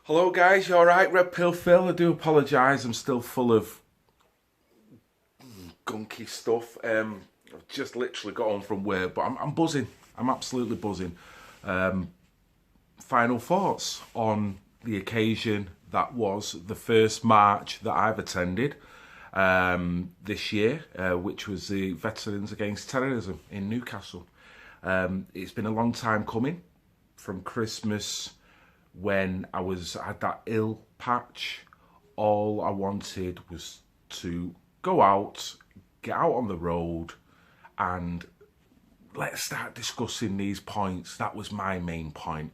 Hello guys, you alright? Red Pill Phil, I do apologise, I'm still full of gunky stuff. I've just literally got home from work, but I'm buzzing. I'm absolutely buzzing. Final thoughts on the occasion that was the first march that I've attended this year, which was the Veterans Against Terrorism in Newcastle. It's been a long time coming, from Christmas when I had that ill patch. All I wanted was to go out, get out on the road, and let's start discussing these points. That was my main point.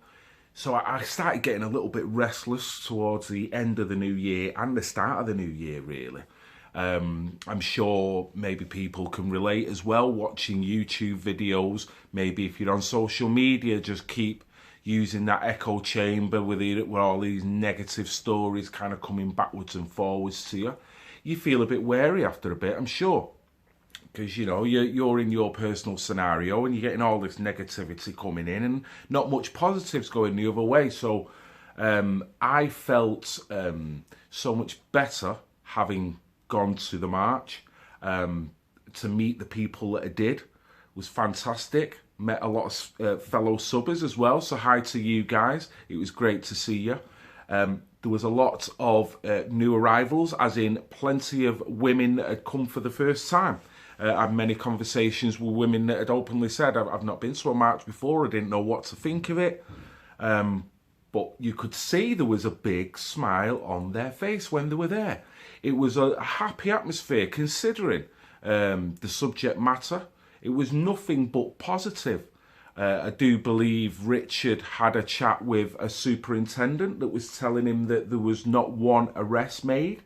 So I started getting a little bit restless towards the end of the new year and the start of the new year, really. I'm sure maybe people can relate as well, watching YouTube videos. Maybe if you're on social media, just keep using that echo chamber with all these negative stories kind of coming backwards and forwards to you. You feel a bit wary after a bit, I'm sure, because you know you're in your personal scenario and you're getting all this negativity coming in and not much positives going the other way. So I felt so much better having gone to the march. To meet the people that I did was fantastic. Met a lot of fellow subbers as well, so hi to you guys. It was great to see you. There was a lot of new arrivals, as in plenty of women that had come for the first time. I had many conversations with women that had openly said, I've not been to a march before, I didn't know what to think of it. But you could see there was a big smile on their face when they were there. It was a happy atmosphere considering the subject matter. It was nothing but positive. I do believe Richard had a chat with a superintendent that was telling him that there was not one arrest made.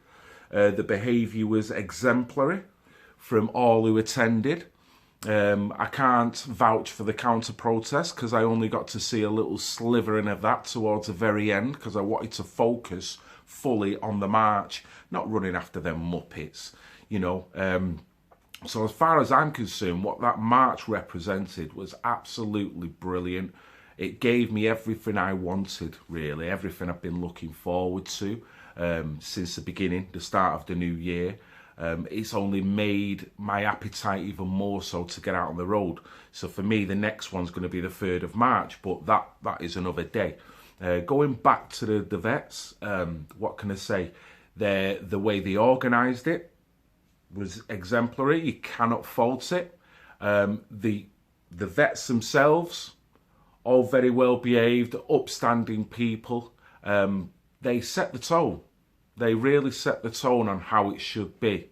The behaviour was exemplary from all who attended. I can't vouch for the counter-protest because I only got to see a little slivering of that towards the very end because I wanted to focus fully on the march, not running after them muppets, you know. So as far as I'm concerned, what that march represented was absolutely brilliant. It gave me everything I wanted, really, everything I've been looking forward to since the beginning, the start of the new year. It's only made my appetite even more so to get out on the road. So for me, the next one's going to be the 3rd of March, but that is another day. Going back to the vets, what can I say? The way they organised it was exemplary. You cannot fault it. The vets themselves, all very well behaved, upstanding people. They set the tone. They really set the tone on how it should be.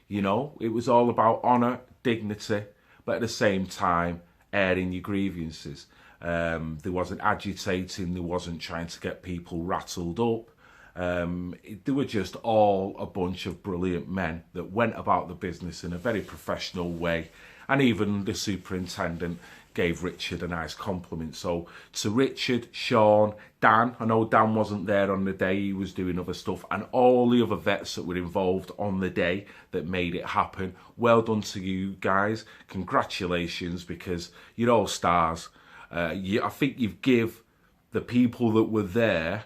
You know, it was all about honour, dignity, but at the same time, airing your grievances. There wasn't agitating, there wasn't trying to get people rattled up. They were just all a bunch of brilliant men that went about the business in a very professional way. And even the superintendent gave Richard a nice compliment. So to Richard, Sean, Dan, I know Dan wasn't there on the day, he was doing other stuff, and all the other vets that were involved on the day that made it happen. Well done to you guys. Congratulations, because you're all stars. I think you've give the people that were there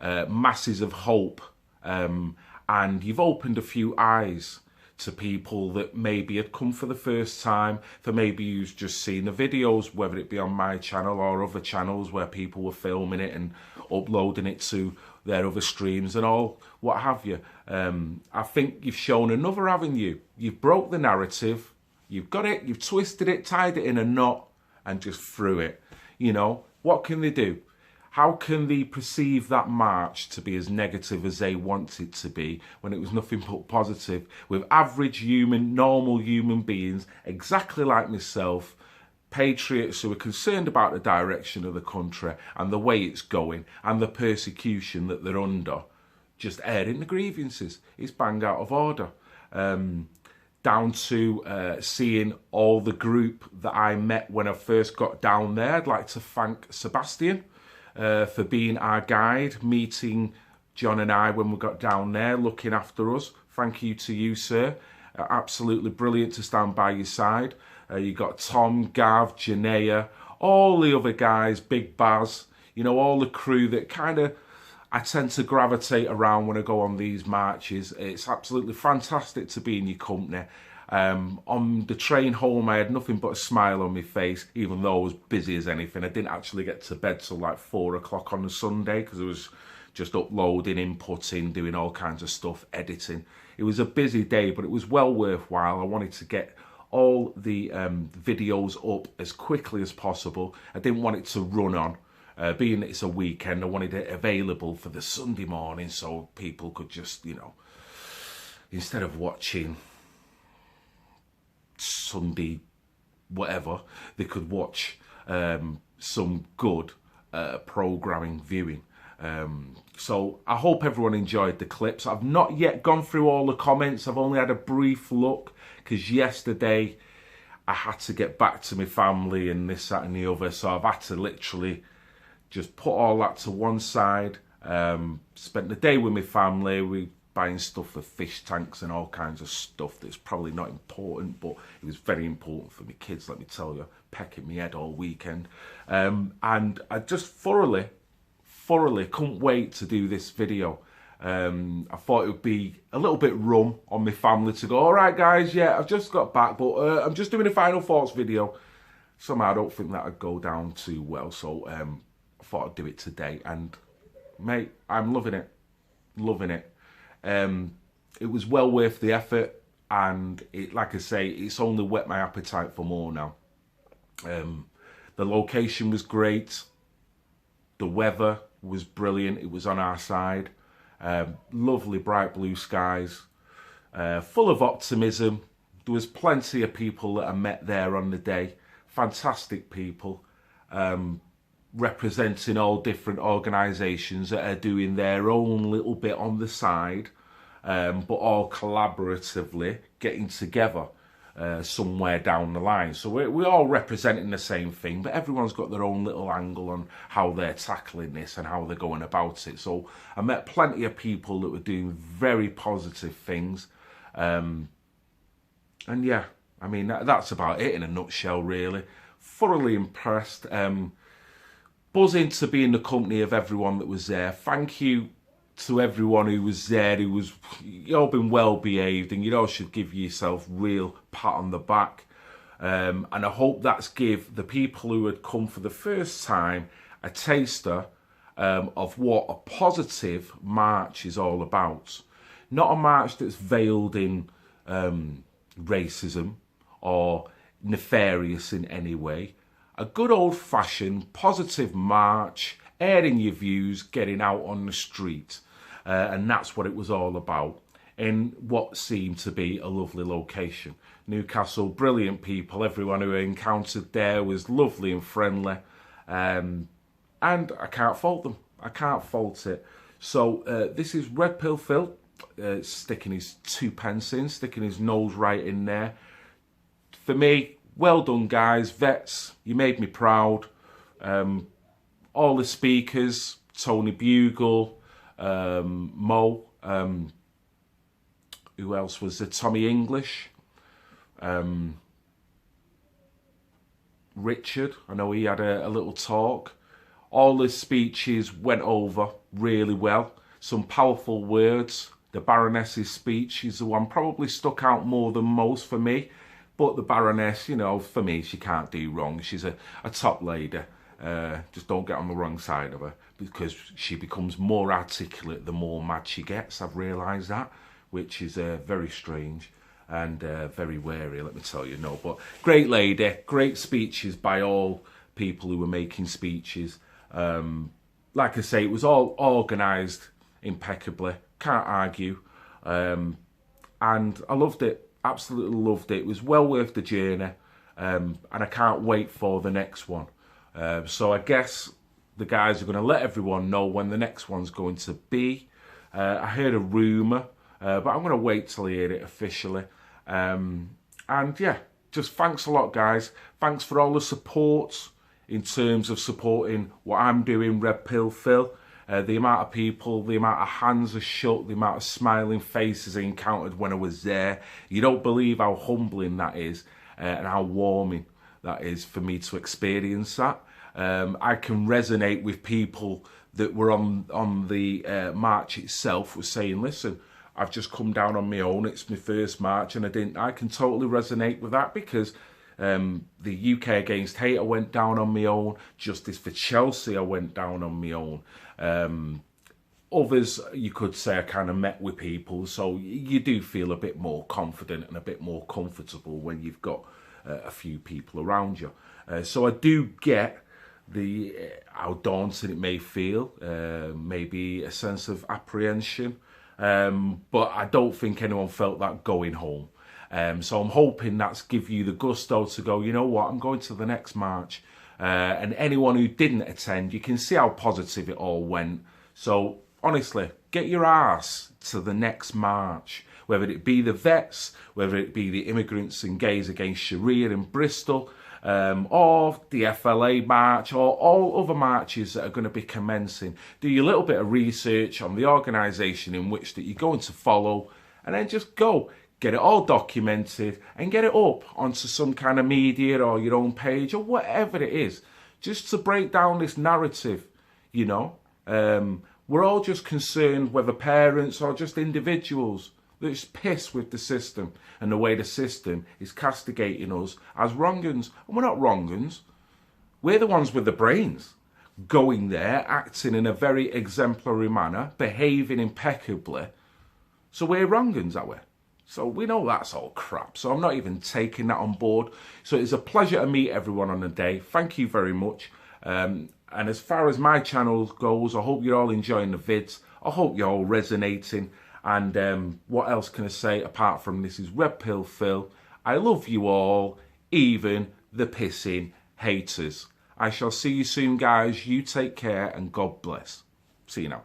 masses of hope, and you've opened a few eyes to people that maybe had come for the first time, for maybe you've just seen the videos, whether it be on my channel or other channels where people were filming it and uploading it to their other streams and all, what have you. I think you've shown another avenue. You've broke the narrative, you've got it, you've twisted it, tied it in a knot and just threw it. You know, what can they do? How can they perceive that march to be as negative as they want it to be when it was nothing but positive, with average human, normal human beings, exactly like myself, patriots who are concerned about the direction of the country and the way it's going and the persecution that they're under, just airing the grievances? It's bang out of order. Down to seeing all the group that I met when I first got down there. I'd like to thank Sebastian for being our guide, meeting John and I when we got down there, looking after us. Thank you to you, sir. Absolutely brilliant to stand by your side. You got Tom, Gav, Janaea, all the other guys, Big Baz, you know, all the crew that kind of I tend to gravitate around when I go on these marches. It's absolutely fantastic to be in your company. On the train home, I had nothing but a smile on my face, even though I was busy as anything. I didn't actually get to bed till like 4 o'clock on a Sunday because I was just uploading, inputting, doing all kinds of stuff, editing. It was a busy day, but it was well worthwhile. I wanted to get all the videos up as quickly as possible. I didn't want it to run on. Being that it's a weekend, I wanted it available for the Sunday morning so people could just, you know, instead of watching Sunday whatever, they could watch some good programming viewing. So I hope everyone enjoyed the clips. I've not yet gone through all the comments. I've only had a brief look because yesterday I had to get back to my family and this, that and the other. So I've had to literally just put all that to one side. Spent the day with my family. We buying stuff for fish tanks and all kinds of stuff that's probably not important, but it was very important for my kids, let me tell you. Pecking my head all weekend. And I just thoroughly couldn't wait to do this video. I thought it would be a little bit rum on my family to go, all right guys, yeah, I've just got back, but I'm just doing a final thoughts video. Somehow I don't think that would go down too well, so I thought I'd do it today. And mate, I'm loving it, loving it. It was well worth the effort, and it, like I say, it's only whet my appetite for more now. The location was great. The weather was brilliant. It was on our side. Lovely bright blue skies. Full of optimism. There was plenty of people that I met there on the day. Fantastic people. Representing all different organisations that are doing their own little bit on the side. But all collaboratively getting together somewhere down the line. So we're all representing the same thing, but everyone's got their own little angle on how they're tackling this and how they're going about it. So I met plenty of people that were doing very positive things. And yeah, I mean, that's about it in a nutshell, really. Thoroughly impressed. Buzzing to be in the company of everyone that was there. Thank you to everyone who was there, you all been well behaved, and you all should give yourself real pat on the back. And I hope that's give the people who had come for the first time a taster of what a positive march is all about. Not a march that's veiled in racism or nefarious in any way. A good old-fashioned positive march, airing your views, getting out on the street. And that's what it was all about in what seemed to be a lovely location. Newcastle, brilliant people. Everyone who I encountered there was lovely and friendly. And I can't fault them. I can't fault it. So this is Red Pill Phil sticking his 2 pence in, sticking his nose right in there. For me, well done, guys. Vets, you made me proud. All the speakers, Tony Bugle, Mo, who else was there? Tommy English, Richard, I know he had a little talk. All the speeches went over really well. Some powerful words. The Baroness's speech is the one probably stuck out more than most for me. But the Baroness, you know, for me, she can't do wrong. She's a top lady. Just don't get on the wrong side of her, because she becomes more articulate the more mad she gets. I've realised that, which is very strange and very wary, let me tell you. No, but great lady, great speeches by all people who were making speeches. Like I say, it was all organised impeccably, can't argue. And I loved it, absolutely loved it. It was well worth the journey, and I can't wait for the next one. So I guess the guys are going to let everyone know when the next one's going to be. I heard a rumour, but I'm going to wait till I hear it officially. And yeah, just thanks a lot, guys. Thanks for all the support in terms of supporting what I'm doing, Red Pill Phil. The amount of people, the amount of hands are shook, the amount of smiling faces I encountered when I was there. You don't believe how humbling that is and how warming. that is for me to experience that. I can resonate with people that were on the march itself, was saying, listen, I've just come down on my own, it's my first march, and I can totally resonate with that, because the UK Against Hate, I went down on my own. Justice for Chelsea, I went down on my own. Others, you could say, I kind of met with people, so you do feel a bit more confident and a bit more comfortable when you've got a few people around you. So I do get how daunting it may feel, maybe a sense of apprehension, but I don't think anyone felt that going home. So I'm hoping that's give you the gusto to go, you know what, I'm going to the next march. And anyone who didn't attend, you can see how positive it all went. So honestly, get your arse to the next march, whether it be the vets, whether it be the immigrants and gays against Sharia in Bristol, or the FLA march, or all other marches that are going to be commencing. Do your little bit of research on the organisation in which that you're going to follow, and then just go. Get it all documented and get it up onto some kind of media or your own page or whatever it is, just to break down this narrative, you know. We're all just concerned, whether parents or just individuals, that's pissed with the system and the way the system is castigating us as wrong-uns. And we're not wrong-uns. We're the ones with the brains, going there, acting in a very exemplary manner, behaving impeccably. So we're wrong-uns, are we? So we know that's all crap. So I'm not even taking that on board. So it's a pleasure to meet everyone on the day. Thank you very much. And as far as my channel goes, I hope you're all enjoying the vids. I hope you're all resonating. And what else can I say apart from this is Red Pill Phil. I love you all, even the pissing haters. I shall see you soon, guys. You take care and God bless. See you now.